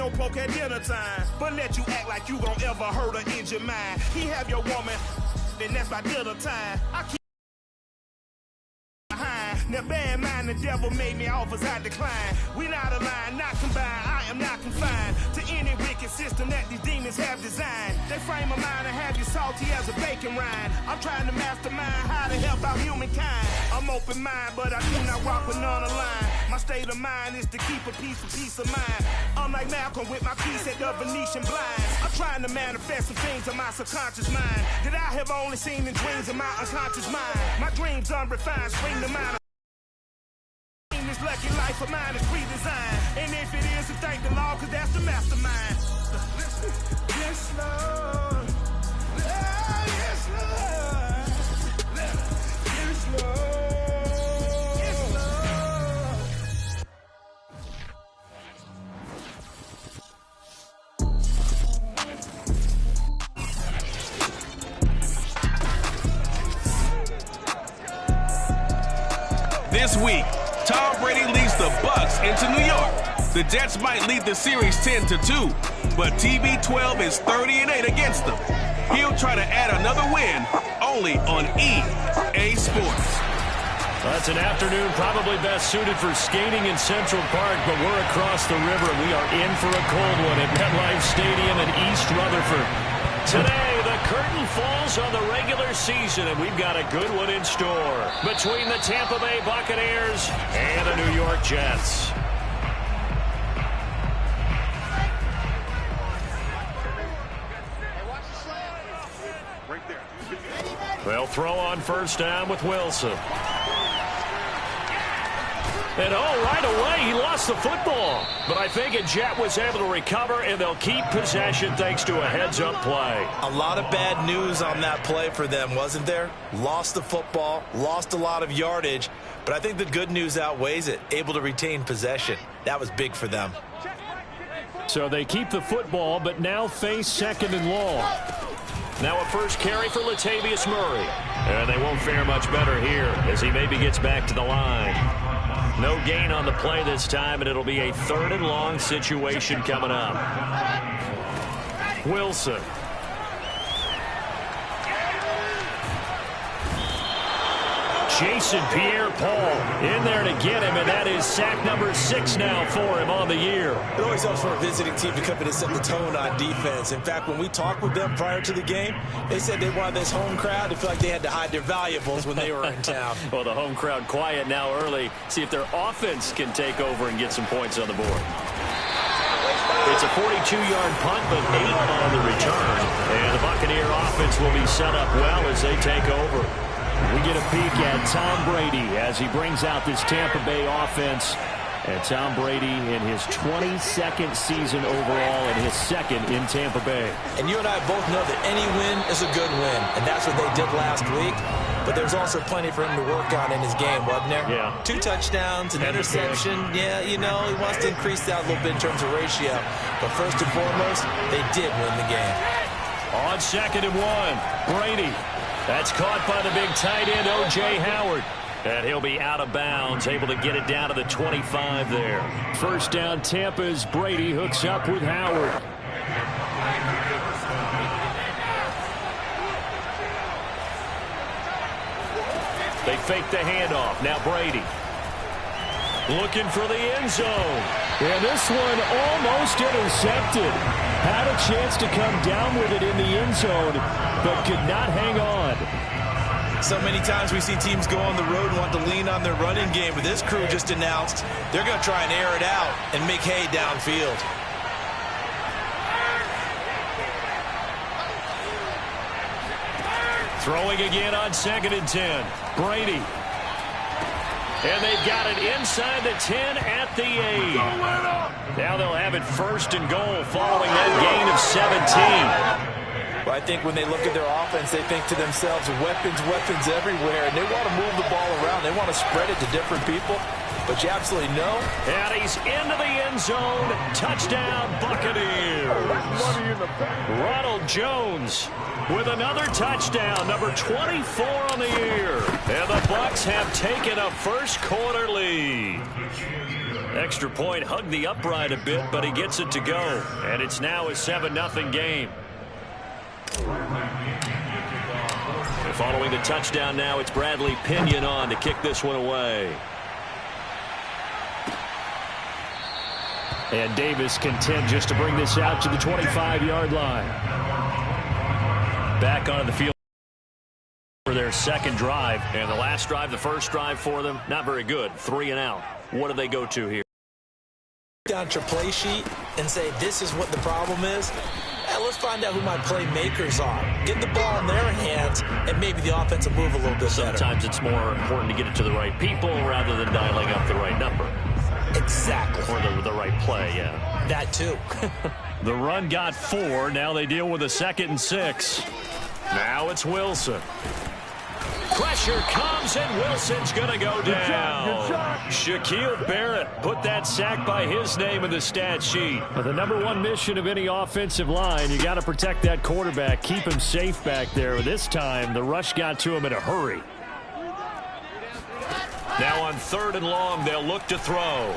no poke at dinner time. But let you act like you gon' ever hurt or injure mine. He have your woman, then that's by dinner time. I keep behind. Now bear in mind the devil made me offers I decline. We not aligned, not combined, I am not confined to any wicked system that these demons have designed. They frame a mind and have you salty as a bacon rind. I'm trying to mastermind how to help out humankind. I'm open mind, but I do not rock with none aligned. My state of mind is to keep a peace of mind. Unlike Malcolm with my piece at the Venetian blinds. I'm trying to manifest some things in my subconscious mind that I have only seen in dreams in my unconscious mind. My dreams unrefined, spring to mind. This lucky life of mine is redesigned. And if it is, then thank the Lord, cause that's the mastermind. Yes, Lord. Yes, Lord. Yes, Lord. Yes, Lord. This week, Tom Brady leads the Bucs into New York. The Jets might lead the series 10-2, but TB12 is 30-8 against them. He'll try to add another win only on EA Sports. That's an afternoon probably best suited for skating in Central Park, but we're across the river and we are in for a cold one at MetLife Stadium in East Rutherford. Today, the curtain falls on the regular season, and we've got a good one in store between the Tampa Bay Buccaneers and the New York Jets. They'll throw on first down with Wilson. And right away, he lost the football. But I think a Jet was able to recover, and they'll keep possession thanks to a heads-up play. A lot of bad news on that play for them, wasn't there? Lost the football, lost a lot of yardage, but I think the good news outweighs it. Able to retain possession. That was big for them. So they keep the football, but now face second and long. Now a first carry for Latavius Murray. And they won't fare much better here as he maybe gets back to the line. No gain on the play this time, and it'll be a third and long situation coming up. Wilson. Jason Pierre-Paul in there to get him, and that is sack number 6 now for him on the year. It always helps for a visiting team to come in and set the tone on defense. In fact, when we talked with them prior to the game, they said they wanted this home crowd to feel like they had to hide their valuables when they were in town. Well, the home crowd quiet now early. See if their offense can take over and get some points on the board. It's a 42-yard punt, but 8 on the return. And the Buccaneer offense will be set up well as they take over. We get a peek at Tom Brady as he brings out this Tampa Bay offense. And Tom Brady in his 22nd season overall and his second in Tampa Bay. And you and I both know that any win is a good win, and that's what they did last week. But there's also plenty for him to work on in his game, wasn't there? Yeah. 2 touchdowns, an interception. Yeah, you know, he wants to increase that a little bit in terms of ratio. But first and foremost, they did win the game. On second and 1, Brady. That's caught by the big tight end, O.J. Howard. And he'll be out of bounds, able to get it down to the 25 there. First down, Tampa's Brady hooks up with Howard. They fake the handoff. Now Brady. Looking for the end zone. And this one almost intercepted. Had a chance to come down with it in the end zone, but could not hang on. So many times we see teams go on the road and want to lean on their running game, but this crew just announced they're going to try and air it out and make hay downfield. Throwing again on second and 10. Brady. And they've got it inside the 10 at the 8. Now they'll have it first and goal following that gain of 17. Well, I think when they look at their offense, they think to themselves, weapons everywhere, and they want to move the ball around. They want to spread it to different people, but you absolutely know. And he's into the end zone. Touchdown, Buccaneers. Ronald Jones with another touchdown, number 24 on the year. And the Bucs have taken a first quarter lead. Extra point, hugged the upright a bit, but he gets it to go. And it's now a 7-0 game. Following the touchdown now, it's Bradley Pinion on to kick this one away. And Davis content just to bring this out to the 25-yard line. Back onto the field for their second drive. And the last drive, the first drive for them, not very good. 3 and out. What do they go to here? Down your play sheet and say, this is what the problem is. Let's find out who my playmakers are. Get the ball in their hands, and maybe the offense will move a little bit better. Sometimes it's more important to get it to the right people rather than dialing up the right number. Exactly. Or the right play, yeah. That too. The run got 4. Now they deal with a 2nd and 6. Now it's Wilson. Pressure comes, and Wilson's going to go down. Shaquille Barrett put that sack by his name in the stat sheet. But the #1 mission of any offensive line, you got to protect that quarterback, keep him safe back there. This time, the rush got to him in a hurry. Now on 3rd and long, they'll look to throw.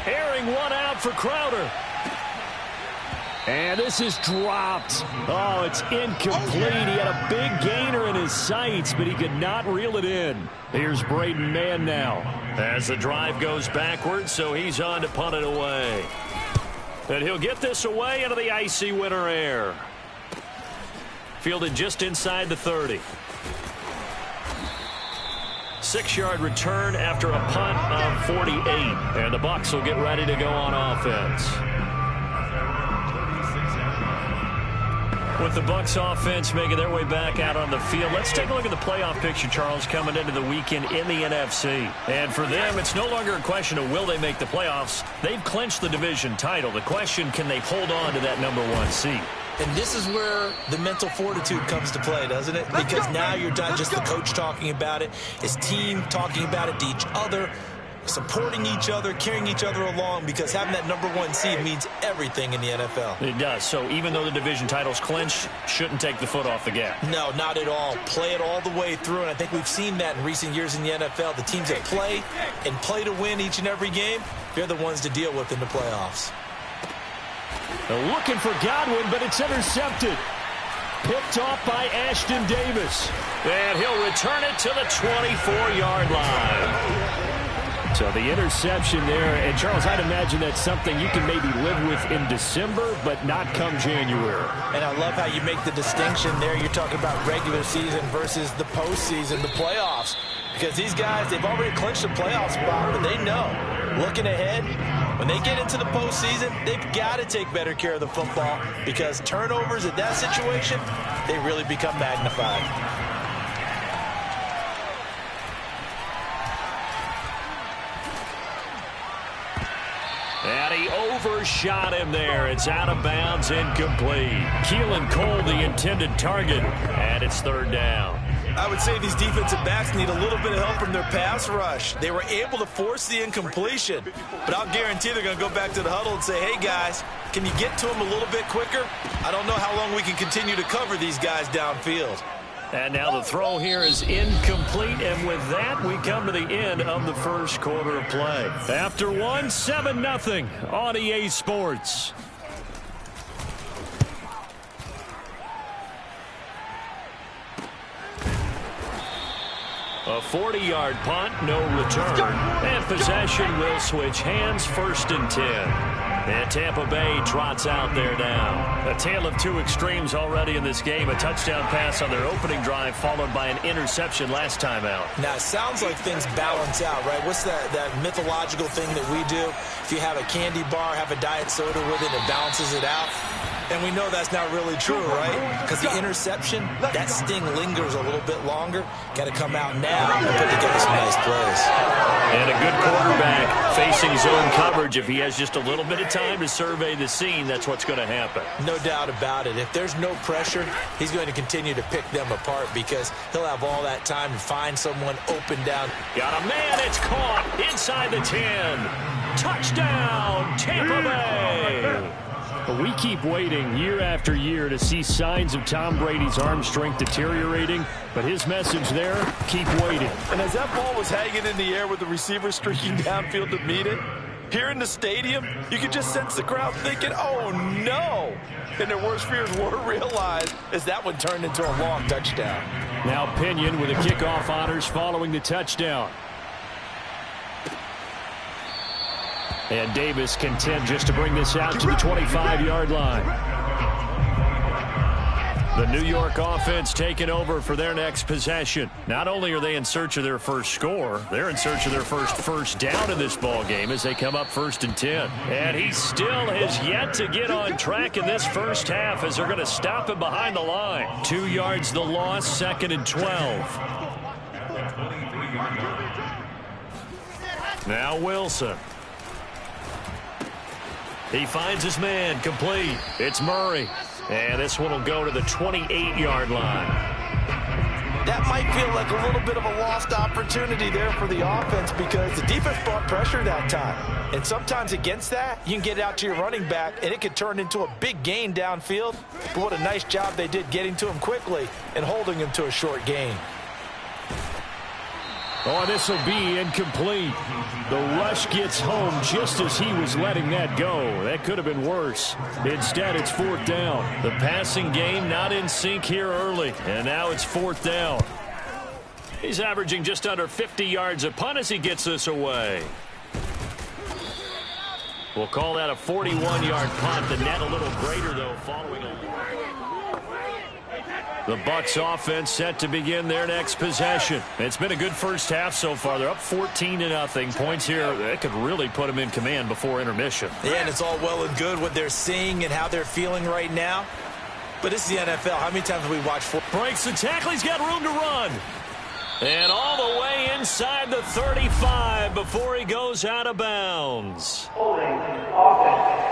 Airing one out for Crowder. And this is dropped. Oh, it's incomplete. He had a big gainer in his sights, but he could not reel it in. Here's Braden Mann now as the drive goes backwards, so he's on to punt it away. And he'll get this away into the icy winter air. Fielded just inside the 30. 6-yard return after a punt of 48. And the Bucs will get ready to go on offense. With the Bucs offense making their way back out on the field, let's take a look at the playoff picture, Charles, coming into the weekend in the NFC. And for them, it's no longer a question of will they make the playoffs. They've clinched the division title. The question, can they hold on to that #1 seed? And this is where the mental fortitude comes to play, doesn't it? Because now you're not just the coach talking about it, it's team talking about it to each other, supporting each other, carrying each other along, because having that #1 seed means everything in the NFL. It does. So even though the division title's clinched, shouldn't take the foot off the gas. No, not at all. Play it all the way through, and I think we've seen that in recent years in the NFL. The teams that play and play to win each and every game, they're the ones to deal with in the playoffs. They're looking for Godwin, but it's intercepted. Picked off by Ashton Davis. And he'll return it to the 24-yard line. So the interception there, and Charles, I'd imagine that's something you can maybe live with in December, but not come January. And I love how you make the distinction there. You're talking about regular season versus the postseason, the playoffs. Because these guys, they've already clinched the playoff spot, but they know, looking ahead, when they get into the postseason, they've got to take better care of the football, because turnovers in that situation, they really become magnified. And he overshot him there. It's out of bounds, incomplete. Keelan Cole, the intended target, and it's 3rd down. I would say these defensive backs need a little bit of help from their pass rush. They were able to force the incompletion, but I'll guarantee they're going to go back to the huddle and say, hey, guys, can you get to them a little bit quicker? I don't know how long we can continue to cover these guys downfield. And now the throw here is incomplete, and with that, we come to the end of the first quarter of play. After one, 7-0 on EA Sports. A 40-yard punt, no return. And possession will switch hands, 1st and 10. And Tampa Bay trots out there now. A tale of two extremes already in this game. A touchdown pass on their opening drive, followed by an interception last time out. Now, it sounds like things balance out, right? What's that mythological thing that we do? If you have a candy bar, have a diet soda with it, it balances it out. And we know that's not really true, right? Because the interception, that sting lingers a little bit longer. Got to come out now and put together some nice plays. And a good quarterback facing zone coverage. If he has just a little bit of time to survey the scene, that's what's going to happen. No doubt about it. If there's no pressure, he's going to continue to pick them apart, because he'll have all that time to find someone open down. Got a man, it's caught inside the 10. Touchdown, Tampa Bay. But we keep waiting year after year to see signs of Tom Brady's arm strength deteriorating. But his message there, keep waiting. And as that ball was hanging in the air with the receiver streaking downfield to meet it, here in the stadium, you could just sense the crowd thinking, oh, no. And their worst fears were realized as that one turned into a long touchdown. Now Pinion with the kickoff honors following the touchdown. And Davis content just to bring this out to the 25-yard line. The New York offense taking over for their next possession. Not only are they in search of their first score, they're in search of their first down in this ball game as they come up 1st and 10. And he still has yet to get on track in this first half as they're going to stop him behind the line. 2 yards the loss, 2nd and 12. Now Wilson. He finds his man, complete. It's Murray. And this one will go to the 28-yard line. That might feel like a little bit of a lost opportunity there for the offense because the defense brought pressure that time. And sometimes against that, you can get out to your running back, and it could turn into a big gain downfield. But what a nice job they did getting to him quickly and holding him to a short gain. Oh, this will be incomplete. The rush gets home just as he was letting that go. That could have been worse. Instead, it's 4th down. The passing game not in sync here early, and now it's 4th down. He's averaging just under 50 yards a punt as he gets this away. We'll call that a 41-yard punt. The net a little greater, though, following a... The Bucs offense set to begin their next possession. It's been a good first half so far. They're up 14-0. Points here, that could really put them in command before intermission. Yeah, and it's all well and good what they're seeing and how they're feeling right now. But this is the NFL. How many times have we watched for? Breaks the tackle. He's got room to run. And all the way inside the 35 before he goes out of bounds. Holding offense.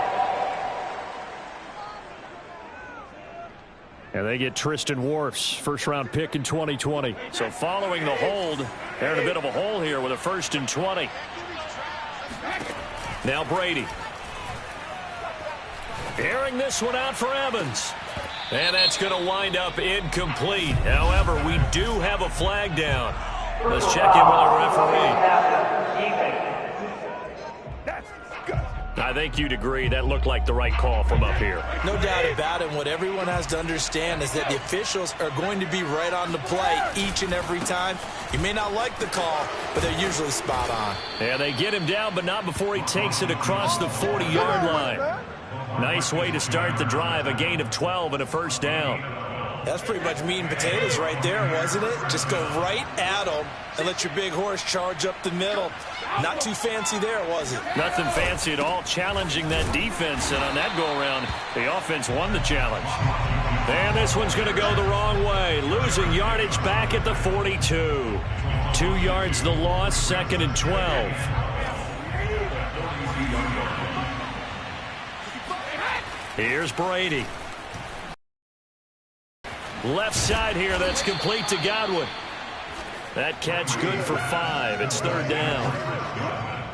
And they get Tristan Wirfs, first-round pick in 2020. So following the hold, they're in a bit of a hole here with a 1st and 20. Now Brady. Airing this one out for Evans. And that's going to wind up incomplete. However, we do have a flag down. Let's check in with our referee. I think you'd agree that looked like the right call from up here. No doubt about it. What everyone has to understand is that the officials are going to be right on the play each and every time. You may not like the call, but they're usually spot on. Yeah, they get him down, but not before he takes it across the 40-yard line. Nice way to start the drive, a gain of 12 and a 1st down. That's pretty much meat and potatoes right there, wasn't it? Just go right at them and let your big horse charge up the middle. Not too fancy there, was it? Nothing fancy at all, challenging that defense. And on that go-around, the offense won the challenge. And this one's going to go the wrong way. Losing yardage back at the 42. 2 yards the loss, 2nd and 12. Here's Brady. Left side here, that's complete to Godwin. That catch good for 5. It's 3rd down.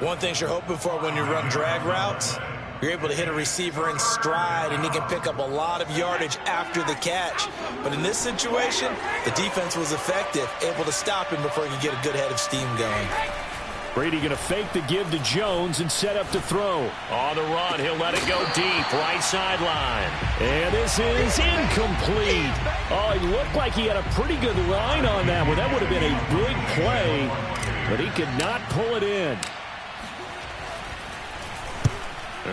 One thing you're hoping for when you run drag routes, you're able to hit a receiver in stride, and he can pick up a lot of yardage after the catch. But in this situation, the defense was effective, able to stop him before he could get a good head of steam going. Brady going to fake the give to Jones and set up to throw. On the run, he'll let it go deep, right sideline. And this is incomplete. Oh, he looked like he had a pretty good line on that one. That would have been a big play, but he could not pull it in.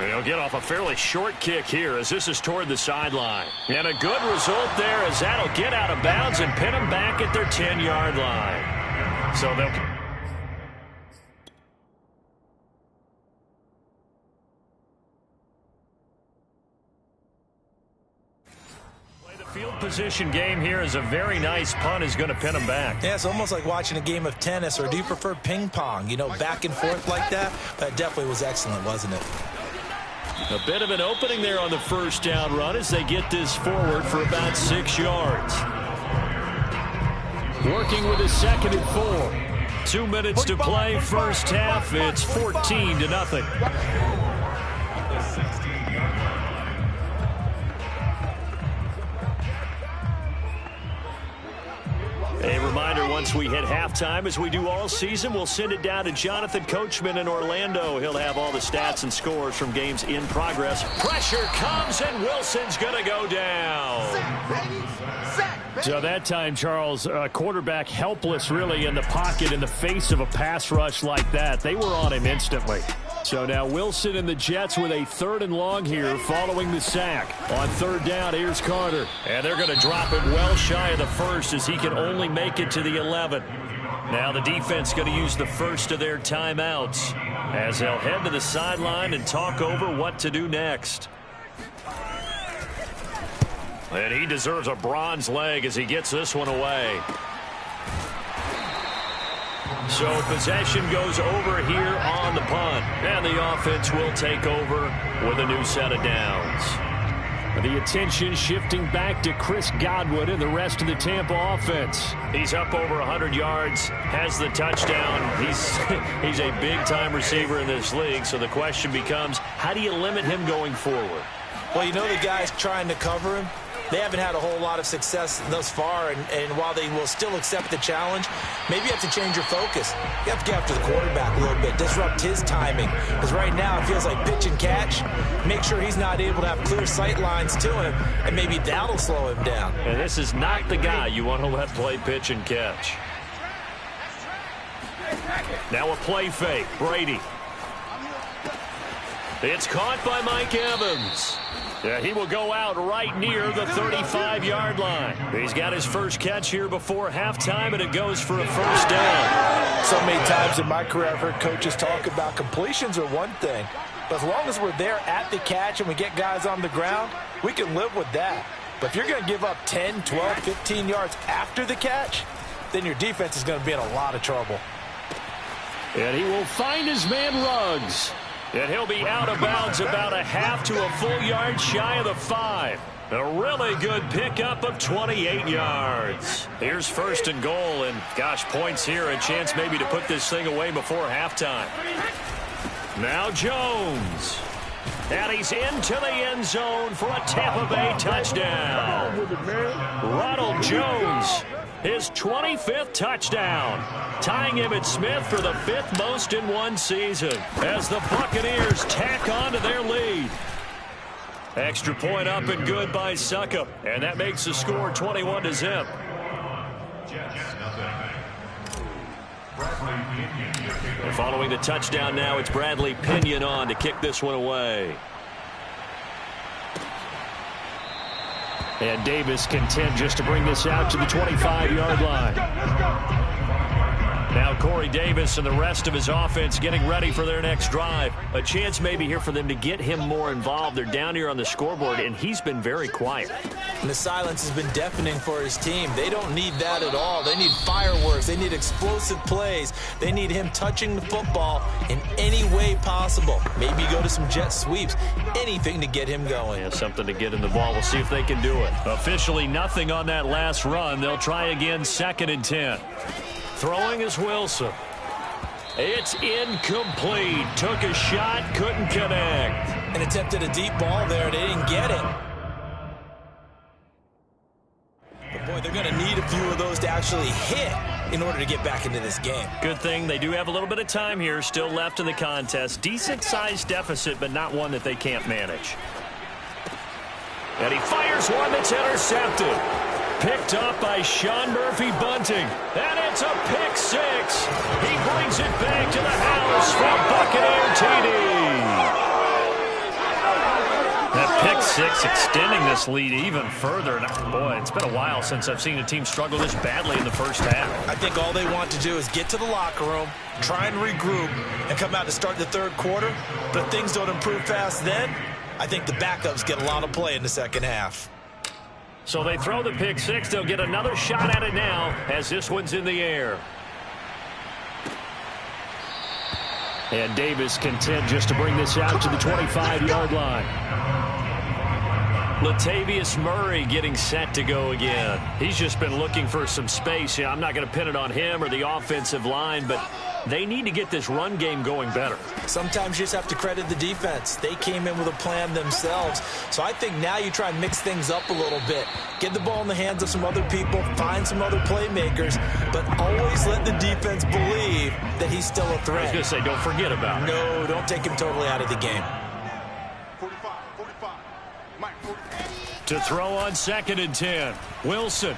He'll get off a fairly short kick here as this is toward the sideline. And a good result there as that'll get out of bounds and pin them back at their 10-yard line. So they'll... Field position game here is a very nice punt is going to pin them back. Yeah, it's almost like watching a game of tennis, or do you prefer ping pong? You know, back and forth like that? That definitely was excellent, wasn't it? A bit of an opening there on the 1st down run as they get this forward for about 6 yards. Working with a 2nd and 4. 2 minutes to play, first half. It's 14-0. once we hit halftime, as we do all season, we'll send it down to Jonathan Coachman in Orlando. He'll have all the stats and scores from games in progress. Pressure comes, and Wilson's going to go down. So that time, Charles, quarterback helpless really in the pocket in the face of a pass rush like that. They were on him instantly. So now Wilson and the Jets with a 3rd and long here following the sack. On 3rd down, here's Carter. And they're going to drop it well shy of the 1st as he can only make it to the 11. Now the defense going to use the first of their timeouts as they'll head to the sideline and talk over what to do next. And he deserves a bronze leg as he gets this one away. So possession goes over here on the punt. And the offense will take over with a new set of downs. The attention shifting back to Chris Godwin and the rest of the Tampa offense. He's up over 100 yards, has the touchdown. He's a big-time receiver in this league, so the question becomes, how do you limit him going forward? Well, you know the guys trying to cover him. They haven't had a whole lot of success thus far, and while they will still accept the challenge, maybe you have to change your focus. You have to get after the quarterback a little bit, disrupt his timing, because right now it feels like pitch and catch. Make sure he's not able to have clear sight lines to him, and maybe that'll slow him down. And this is not the guy you want to let play pitch and catch. Now a play fake, Brady. It's caught by Mike Evans. Yeah, he will go out right near the 35-yard line. He's got his first catch here before halftime, and it goes for a 1st down. So many times in my career I've heard coaches talk about completions are one thing, but as long as we're there at the catch and we get guys on the ground, we can live with that. But if you're going to give up 10, 12, 15 yards after the catch, then your defense is going to be in a lot of trouble. And he will find his man Ruggs. And he'll be out of bounds about a half to a full yard shy of the 5. A really good pickup of 28 yards. Here's 1st and goal, and gosh, points here, a chance maybe to put this thing away before halftime. Now Jones. And he's into the end zone for a Tampa Bay touchdown. Ronald Jones, his 25th touchdown, tying Emmitt Smith for the 5th most in one season as the Buccaneers tack on to their lead. Extra point up and good by Suckup, and that makes the score 21-0. And following the touchdown now, it's Bradley Pinion on to kick this one away. And Davis content just to bring this out to the 25-yard line. Now Corey Davis and the rest of his offense getting ready for their next drive. A chance maybe here for them to get him more involved. They're down here on the scoreboard, and he's been very quiet. And the silence has been deafening for his team. They don't need that at all. They need fireworks. They need explosive plays. They need him touching the football in any way possible. Maybe go to some jet sweeps. Anything to get him going. Yeah, something to get in the ball. We'll see if they can do it. Officially nothing on that last run. They'll try again, 2nd and 10. Throwing is Wilson. It's incomplete. Took a shot, couldn't connect. And attempted a deep ball there. They didn't get it. But boy, they're going to need a few of those to actually hit in order to get back into this game. Good thing they do have a little bit of time here still left in the contest. Decent-sized deficit, but not one that they can't manage. And he fires one that's intercepted. Picked up by Sean Murphy Bunting. And it's a pick 6. He brings it back to the house for Buccaneer TD. That pick 6 extending this lead even further. And boy, it's been a while since I've seen a team struggle this badly in the first half. I think all they want to do is get to the locker room, try and regroup, and come out to start the 3rd quarter. But if things don't improve fast then, I think the backups get a lot of play in the 2nd half. So they throw the pick 6. They'll get another shot at it now as this one's in the air. And Davis content just to bring this out to the 25-yard line. Latavius Murray getting set to go again. He's just been looking for some space. Yeah, I'm not going to pin it on him or the offensive line, but they need to get this run game going better. Sometimes you just have to credit the defense. They came in with a plan themselves. So I think now you try and mix things up a little bit. Get the ball in the hands of some other people, find some other playmakers, but always let the defense believe that he's still a threat. I was going to say, don't forget about it. No, don't take him totally out of the game. To throw on 2nd and 10. Wilson.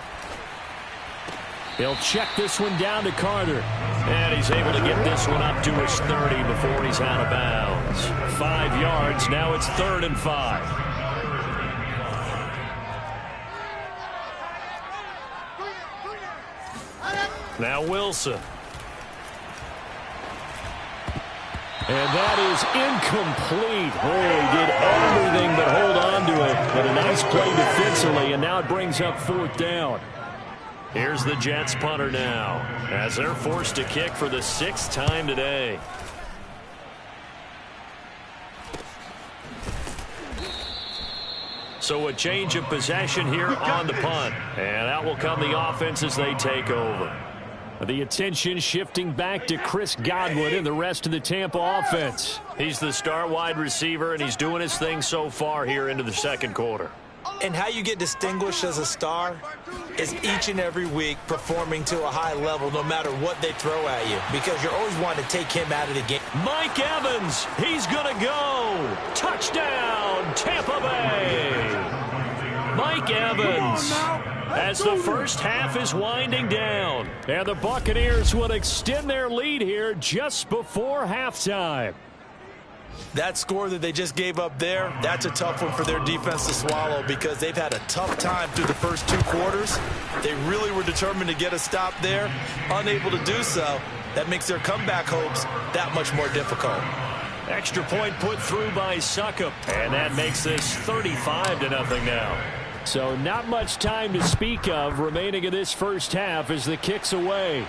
He'll check this one down to Carter. And he's able to get this one up to his 30 before he's out of bounds. 5 yards. Now it's 3rd and 5. Now Wilson. And that is incomplete. Oh, he did everything but hold on to it. But a nice play defensively, and now it brings up 4th down. Here's the Jets punter now, as they're forced to kick for the 6th time today. So a change of possession here on the punt. And out will come the offense as they take over. The attention shifting back to Chris Godwin and the rest of the Tampa offense. He's the star wide receiver, and he's doing his thing so far here into the 2nd quarter. And how you get distinguished as a star is each and every week performing to a high level no matter what they throw at you, because you're always wanting to take him out of the game. Mike Evans, he's going to go. Touchdown, Tampa Bay. Mike Evans. As the first half is winding down. And the Buccaneers will extend their lead here just before halftime. That score that they just gave up there, that's a tough one for their defense to swallow, because they've had a tough time through the first 2 quarters. They really were determined to get a stop there, unable to do so. That makes their comeback hopes that much more difficult. Extra point put through by Succop, and that makes this 35-0 now. So not much time to speak of remaining in this first half as the kick's away.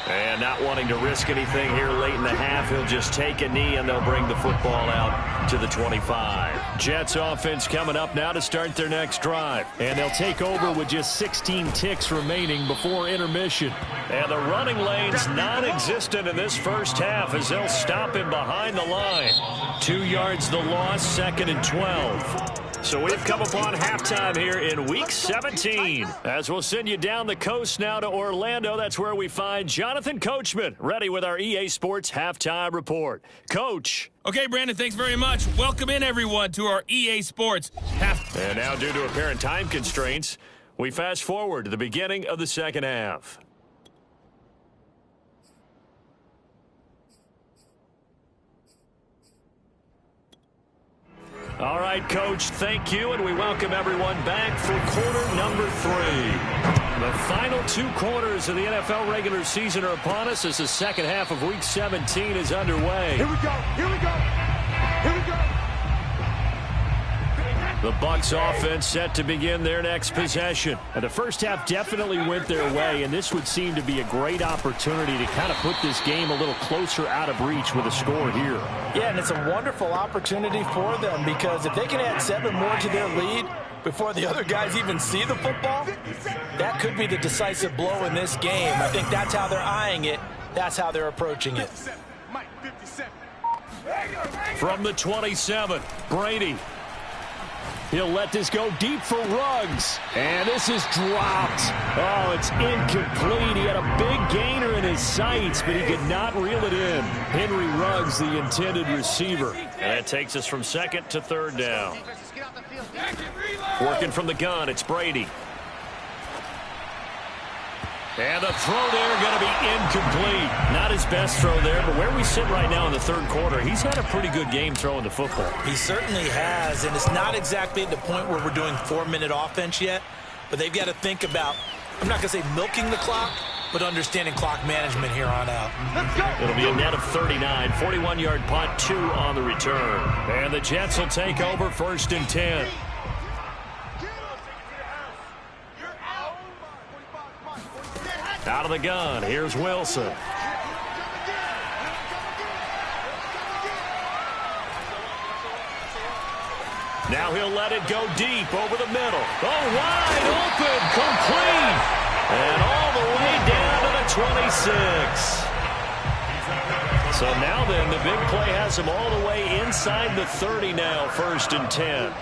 And not wanting to risk anything here late in the half, he'll just take a knee and they'll bring the football out to the 25. Jets offense coming up now to start their next drive. And they'll take over with just 16 ticks remaining before intermission. And the running lane's non-existent in this first half as they'll stop him behind the line. 2 yards the loss, 2nd and 12. So we've come upon halftime here in Week 17. As we'll send you down the coast now to Orlando, that's where we find Jonathan Coachman, ready with our EA Sports Halftime Report. Coach. Okay, Brandon, thanks very much. Welcome in, everyone, to our EA Sports Halftime. And now, due to apparent time constraints, we fast forward to the beginning of the 2nd half. All right, Coach, thank you, and we welcome everyone back for quarter number 3. The final 2 quarters of the NFL regular season are upon us as the 2nd half of Week 17 is underway. Here we go, here we go, here we go. The Bucs offense set to begin their next possession. And the first half definitely went their way, and this would seem to be a great opportunity to kind of put this game a little closer out of reach with a score here. Yeah, and it's a wonderful opportunity for them, because if they can add 7 more to their lead before the other guys even see the football, that could be the decisive blow in this game. I think that's how they're eyeing it. That's how they're approaching it. From the 27, Brady. He'll let this go deep for Ruggs. And this is dropped. Oh, it's incomplete. He had a big gainer in his sights, but he could not reel it in. Henry Ruggs, the intended receiver. And that takes us from 2nd to 3rd down. Working from the gun, it's Brady. And the throw there going to be incomplete. Not his best throw there, but where we sit right now in the 3rd quarter, he's had a pretty good game throwing the football. He certainly has, and it's not exactly at the point where we're doing 4-minute offense yet, but they've got to think about, I'm not going to say milking the clock, but understanding clock management here on out. It'll be a net of 39, 41-yard punt, 2 on the return. And the Jets will take over 1st and 10. Out of the gun, here's Wilson. Now he'll let it go deep over the middle. Oh, wide open, complete. And all the way down to the 26. So now then, the big play has him all the way inside the 30 now, 1st and 10.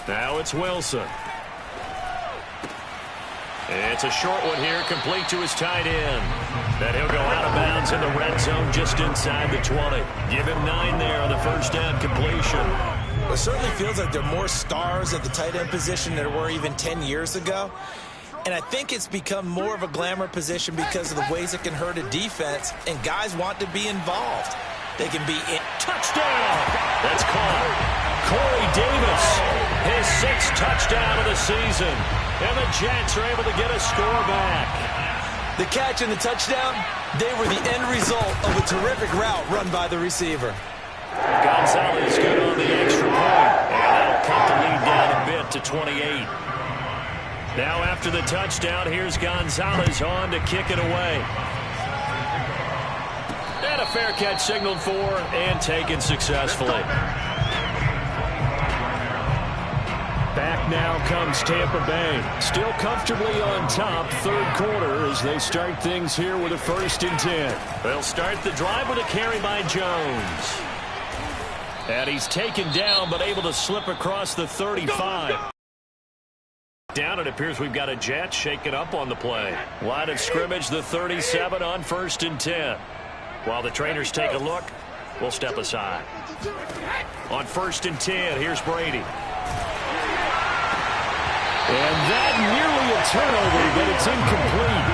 Now it's Wilson. It's a short one here, complete to his tight end. Then he'll go out of bounds in the red zone just inside the 20. Give him 9 there on the first down completion. It certainly feels like there are more stars at the tight end position than there were even 10 years ago. And I think it's become more of a glamour position because of the ways it can hurt a defense, and guys want to be involved. They can be in. Touchdown! That's caught. Corey Davis, his 6th touchdown of the season. And the Jets are able to get a score back. The catch and the touchdown, they were the end result of a terrific route run by the receiver. Gonzalez good on the extra point. And that'll cut the lead down a bit to 28. Now after the touchdown, here's Gonzalez on to kick it away. And a fair catch signaled for and taken successfully. Back now comes Tampa Bay. Still comfortably on top, 3rd quarter as they start things here with a 1st and 10. They'll start the drive with a carry by Jones. And he's taken down but able to slip across the 35. Down, it appears we've got a Jet shaking up on the play. Line of scrimmage, the 37 on 1st and 10. While the trainers take a look, we'll step aside. On 1st and 10, here's Brady. And that nearly a turnover, but it's incomplete.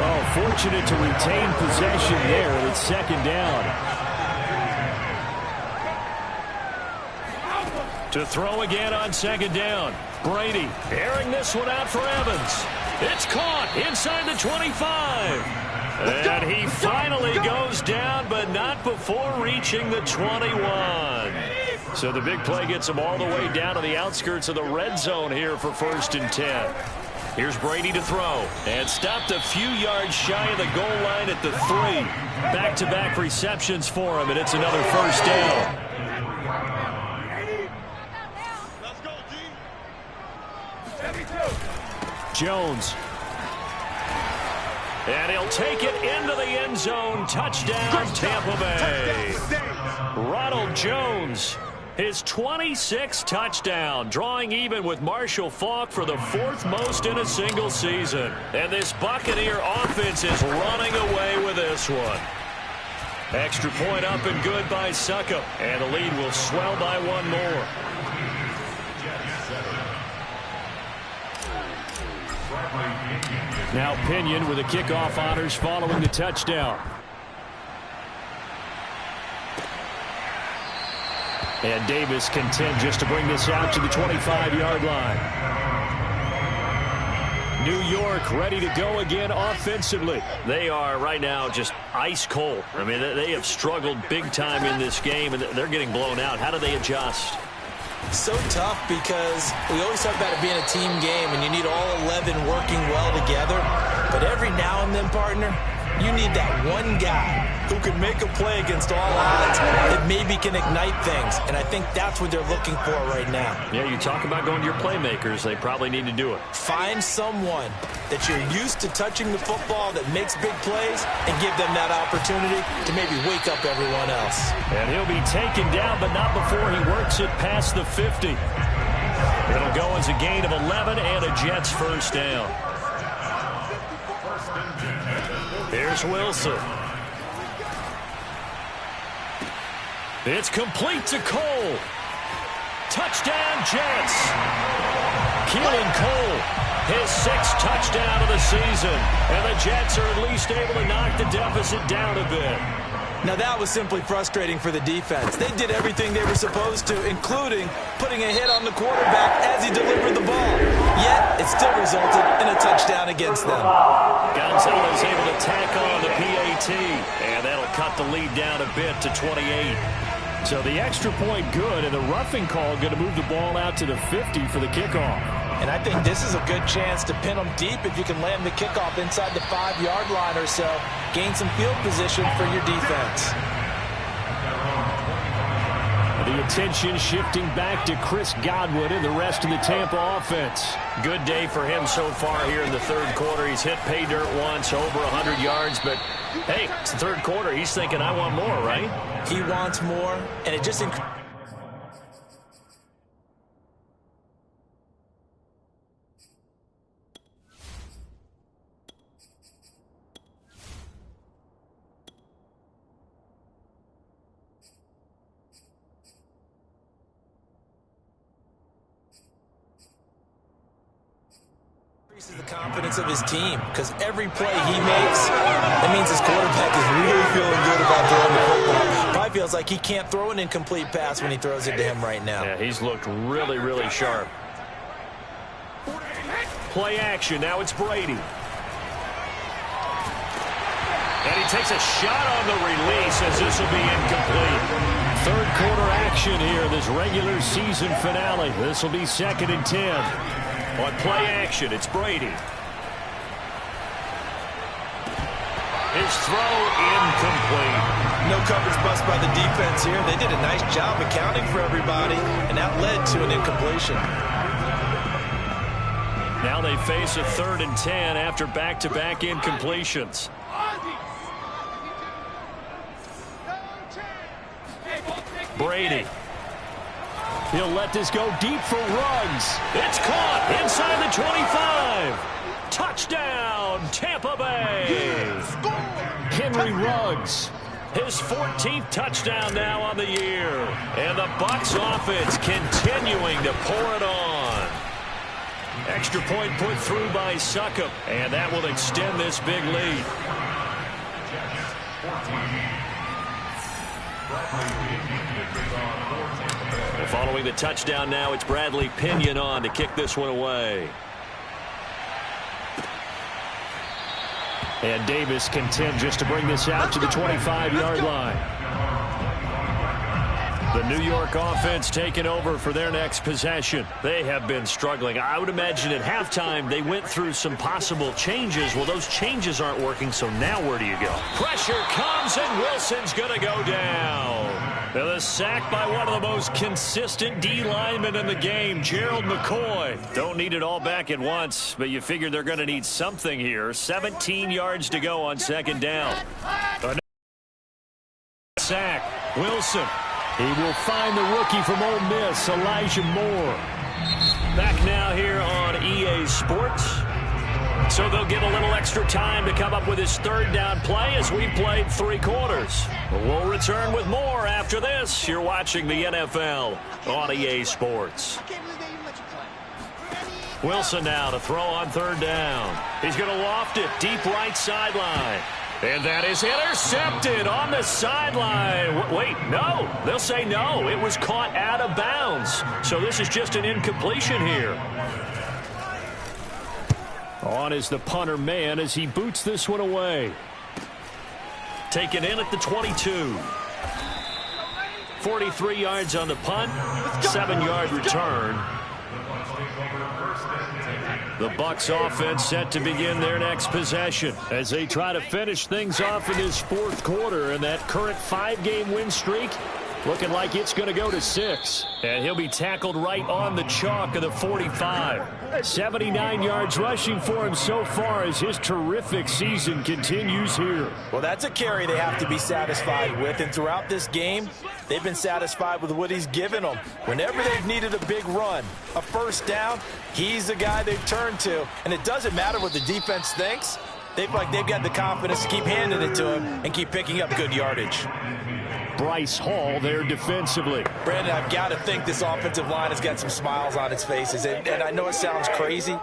Oh, fortunate to retain possession there. It's 2nd down. To throw again on 2nd down. Brady airing this one out for Evans. It's caught inside the 25. And he finally goes down, but not before reaching the 21. So the big play gets him all the way down to the outskirts of the red zone here for 1st and 10. Here's Brady to throw. And stopped a few yards shy of the goal line at the 3. Back-to-back receptions for him, and it's another 1st down. Jones. And he'll take it into the end zone. Touchdown, Tampa Bay. Ronald Jones, his 26th touchdown, drawing even with Marshall Faulk for the 4th most in a single season. And this Buccaneer offense is running away with this one. Extra point up and good by Succop. And the lead will swell by 1 more. Now Pinion with the kickoff honors following the touchdown. And Davis content just to bring this out to the 25-yard line. New York ready to go again offensively. They are right now just ice cold. I mean, they have struggled big time in this game, and they're getting blown out. How do they adjust? So tough because we always talk about it being a team game and you need all 11 working well together. But every now and then, partner, you need that one guy who can make a play against all odds that maybe can ignite things. And I think that's what they're looking for right now. Yeah, you talk about going to your playmakers. They probably need to do it. Find someone that you're used to touching the football that makes big plays and give them that opportunity to maybe wake up everyone else. And he'll be taken down, but not before he works it past the 50. It'll go as a gain of 11 and a Jets 1st down. Here's Wilson. It's complete to Cole. Touchdown, Jets. Keelan Cole, his 6th touchdown of the season. And the Jets are at least able to knock the deficit down a bit. Now that was simply frustrating for the defense. They did everything they were supposed to, including putting a hit on the quarterback as he delivered the ball. Yet, it still resulted in a touchdown against them. Gonzalez able to tack on the PAT, and that'll cut the lead down a bit to 28. So the extra point good, and the roughing call going to move the ball out to the 50 for the kickoff. And I think this is a good chance to pin them deep if you can land the kickoff inside the 5-yard line or so. Gain some field position for your defense. The attention shifting back to Chris Godwin and the rest of the Tampa offense. Good day for him so far here in the third quarter. He's hit pay dirt once, over 100 yards, but hey, it's the third quarter. He's thinking, I want more, right? He wants more, and it just increases the confidence of his team, because every play he makes, that means his quarterback is really feeling good about throwing the football. Probably feels like he can't throw an incomplete pass when he throws it to him right now. Yeah, he's looked really, really sharp. Play action. Now it's Brady. And he takes a shot on the release as this will be incomplete. Third quarter action here, this regular season finale. This will be 2nd and 10. On play action, it's Brady. His throw incomplete. No coverage bust by the defense here. They did a nice job accounting for everybody, and that led to an incompletion. Now they face a 3rd and 10 after back-to-back incompletions. Brady. He'll let this go deep for Ruggs. It's caught inside the 25. Touchdown, Tampa Bay. Henry Ruggs. His 14th touchdown now on the year. And the Bucs offense continuing to pour it on. Extra point put through by Succop. And that will extend this big lead. Following the touchdown now, it's Bradley Pinion on to kick this one away. And Davis content just to bring this out to the 25-yard line. The New York offense taking over for their next possession. They have been struggling. I would imagine at halftime they went through some possible changes. Well, those changes aren't working, so now where do you go? Pressure comes, and Wilson's going to go down. Now the sack by one of the most consistent D linemen in the game, Gerald McCoy. Don't need it all back at once, but you figure they're going to need something here. 17 yards to go on 2nd down. Sack. Wilson. He will find the rookie from Ole Miss, Elijah Moore. Back now here on EA Sports. So they'll get a little extra time to come up with his 3rd down play as we've played 3 quarters. We'll return with more after this. You're watching the NFL on EA Sports. Wilson now to throw on 3rd down. He's going to loft it deep right sideline. And that is intercepted on the sideline. Wait, no. They'll say no. It was caught out of bounds. So this is just an incompletion here. On is the punter man as he boots this one away. Taken in at the 22. 43 yards on the punt. 7-yard return. The Bucs offense set to begin their next possession as they try to finish things off in this 4th quarter, and that current 5-game win streak looking like it's going to go to 6. And he'll be tackled right on the chalk of the 45. 79 yards rushing for him so far as his terrific season continues here. Well, that's a carry they have to be satisfied with, and throughout this game, they've been satisfied with what he's given them. Whenever they've needed a big run, a 1st down, he's the guy they've turned to. And it doesn't matter what the defense thinks. They've got the confidence to keep handing it to him and keep picking up good yardage. Bryce Hall there defensively. Brandon, I've got to think this offensive line has got some smiles on its faces. And I know it sounds crazy,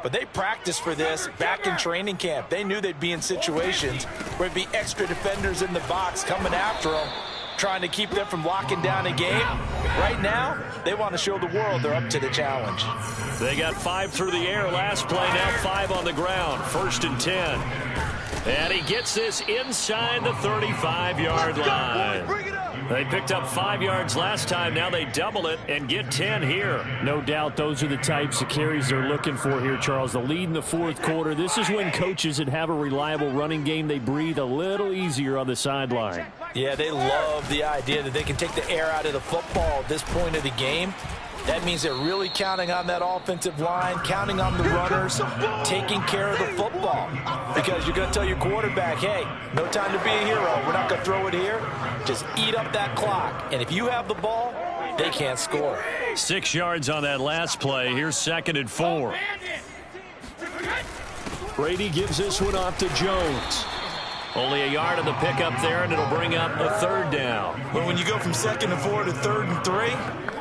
but they practiced for this back in training camp. They knew they'd be in situations where there'd be extra defenders in the box coming after them, trying to keep them from locking down a game. Right now, they want to show the world they're up to the challenge. They got 5 through the air last play, now 5 on the ground. 1st and 10. And he gets this inside the 35-yard line. They picked up 5 yards last time. Now they double it and get 10 here. No doubt those are the types of carries they're looking for here, Charles. The lead in the fourth quarter. This is when coaches that have a reliable running game, they breathe a little easier on the sideline. Yeah, they love the idea that they can take the air out of the football at this point of the game. That means they're really counting on that offensive line, counting on the runners, taking care of the football. Because you're going to tell your quarterback, hey, no time to be a hero. We're not going to throw it here. Just eat up that clock. And if you have the ball, they can't score. 6 yards on that last play. Here's 2nd and 4. Brady gives this one off to Jones. Only a yard on the pickup there, and it'll bring up a 3rd down. But when you go from 2nd and 4 to 3rd and 3,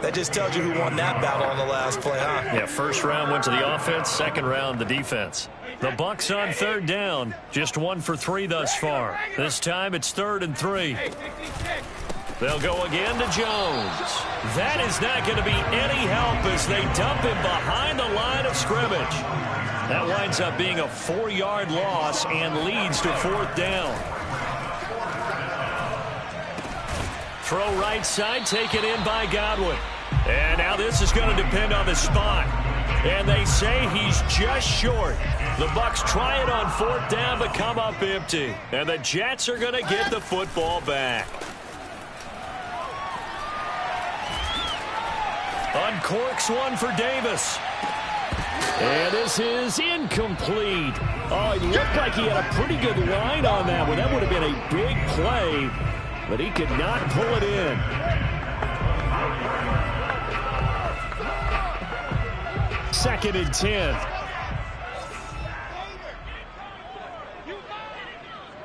that just tells you who won that battle on the last play, huh? Yeah, first round went to the offense, second round the defense. The Bucs on 3rd down, just 1 for 3 thus far. This time it's 3rd and 3. They'll go again to Jones. That is not going to be any help as they dump him behind the line of scrimmage. That winds up being a 4-yard loss and leads to 4th down. Throw right side, taken in by Godwin. And now this is going to depend on the spot. And they say he's just short. The Bucs try it on 4th down but come up empty. And the Jets are going to get the football back. Uncorks one for Davis. And this is incomplete. Oh, it looked like he had a pretty good line on that one. That would have been a big play, but he could not pull it in. Second and 10.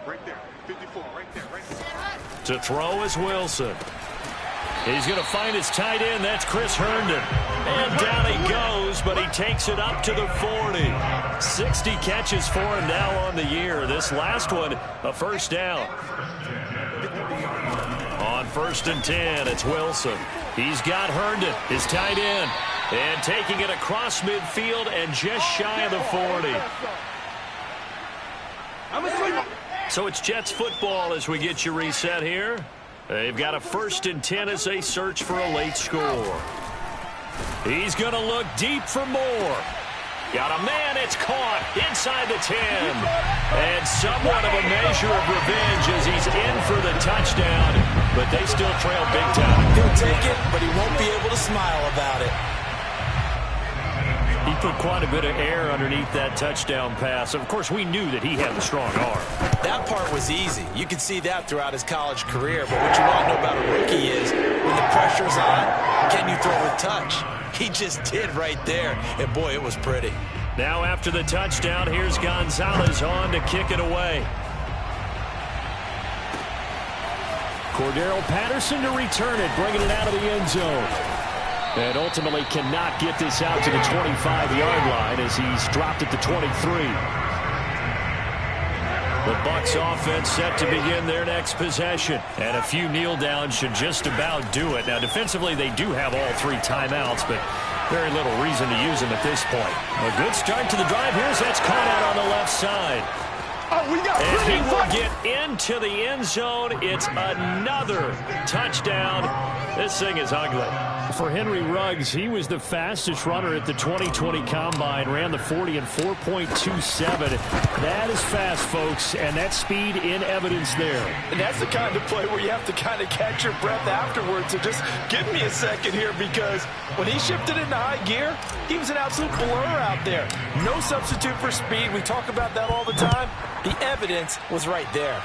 Right there, 54, right there, right there. To throw is Wilson. He's going to find his tight end. That's Chris Herndon. And down he goes, but he takes it up to the 40. 60 catches for him now on the year. This last one, a 1st down. On 1st and 10, it's Wilson. He's got Herndon, his tight end. And taking it across midfield and just shy of the 40. So it's Jets football as we get you reset here. They've got a 1st and 10 as they search for a late score. He's going to look deep for more. Got a man, it's caught inside the 10. And somewhat of a measure of revenge as he's in for the touchdown. But they still trail big time. He'll take it, but he won't be able to smile about it. He put quite a bit of air underneath that touchdown pass. Of course, we knew that he had a strong arm. That part was easy. You could see that throughout his college career. But what you want to know about a rookie is when the pressure's on, can you throw with touch? He just did right there. And, boy, it was pretty. Now after the touchdown, here's Gonzalez on to kick it away. Cordero Patterson to return it, bringing it out of the end zone. And ultimately cannot get this out to the 25-yard line as he's dropped it to 23. The Bucs offense set to begin their next possession. And a few kneel downs should just about do it. Now, defensively, they do have all 3 timeouts, but very little reason to use them at this point. A good start to the drive. Here's that's caught out on the left side. And he will get into the end zone. It's another touchdown. This thing is ugly. For Henry Ruggs, he was the fastest runner at the 2020 Combine. Ran the 40 in 4.27. That is fast, folks, and that's speed in evidence there. And that's the kind of play where you have to kind of catch your breath afterwards. So just give me a second here, because when he shifted into high gear, he was an absolute blur out there. No substitute for speed. We talk about that all the time. The evidence was right there.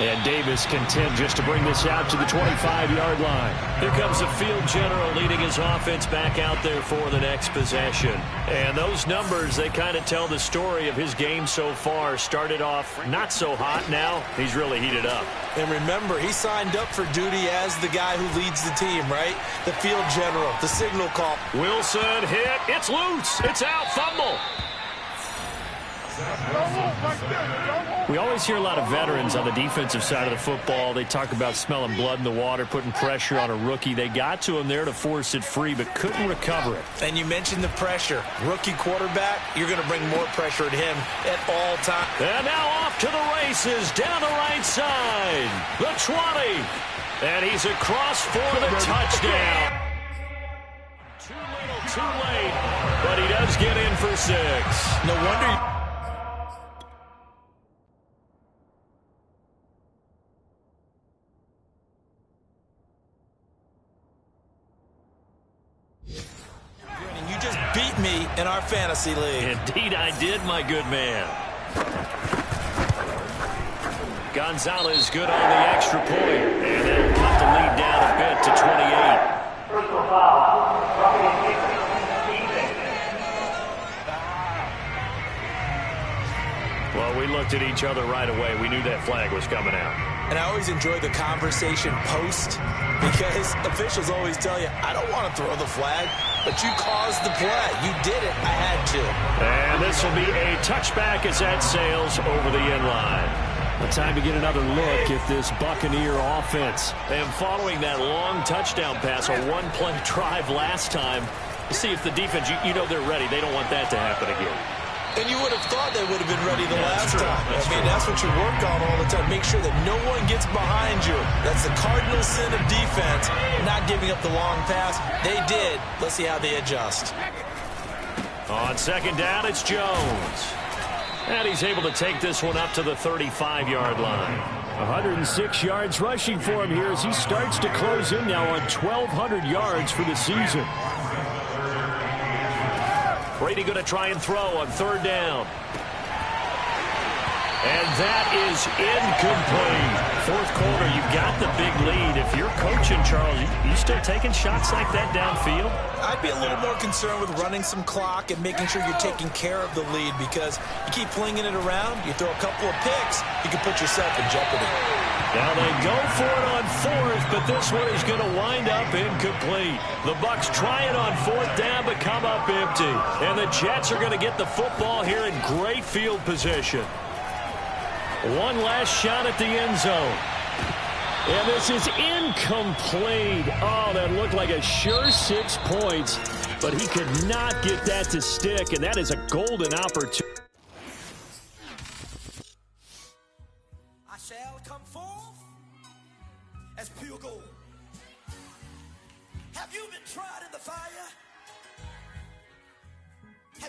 And Davis content just to bring this out to the 25-yard line. Here comes the field general leading his offense back out there for the next possession. And those numbers, they kind of tell the story of his game so far. Started off not so hot. Now he's really heated up. And remember, he signed up for duty as the guy who leads the team, right? The field general, the signal call. Wilson hit. It's loose. It's out. Fumble. We always hear a lot of veterans on the defensive side of the football. They talk about smelling blood in the water, putting pressure on a rookie. They got to him there to force it free, but couldn't recover it. And you mentioned the pressure. Rookie quarterback, you're going to bring more pressure at him at all times. And now off to the races down the right side. The 20. And he's across for the touchdown. Too little, too late. But he does get in for 6. No wonder. You just beat me in our fantasy league. Indeed I did, my good man. Gonzalez good on the extra point. And they'll cut the lead down a bit to 28. Personal foul. Roughing and kicking. Defense. Well, we looked at each other right away. We knew that flag was coming out. And I always enjoy the conversation post because officials always tell you, I don't want to throw the flag, but you caused the play. You did it. I had to. And this will be a touchback as that sails over the end line. Well, time to get another look at this Buccaneer offense. And following that long touchdown pass, a one-play drive last time, see if the defense, you know they're ready. They don't want that to happen again. And you would have thought they would have been ready the last time. That's what you work on all the time. Make sure that no one gets behind you. That's the cardinal sin of defense, not giving up the long pass. They did. Let's see how they adjust. On second down, it's Jones. And he's able to take this one up to the 35-yard line. 106 yards rushing for him here as he starts to close in now on 1,200 yards for the season. Brady going to try and throw on third down. And that is incomplete. Fourth quarter, you've got the big lead. If you're coaching, Charles, you still taking shots like that downfield? I'd be a little more concerned with running some clock and making sure you're taking care of the lead because you keep flinging it around, you throw a couple of picks, you can put yourself in jeopardy. Now they go for it on fourth, but this one is going to wind up incomplete. The Bucs try it on fourth down, but come up empty. And the Jets are going to get the football here in great field position. One last shot at the end zone. And this is incomplete. Oh, that looked like a sure 6 points, but he could not get that to stick, and that is a golden opportunity. I shall come forth as pure gold. Have you been tried in the fire?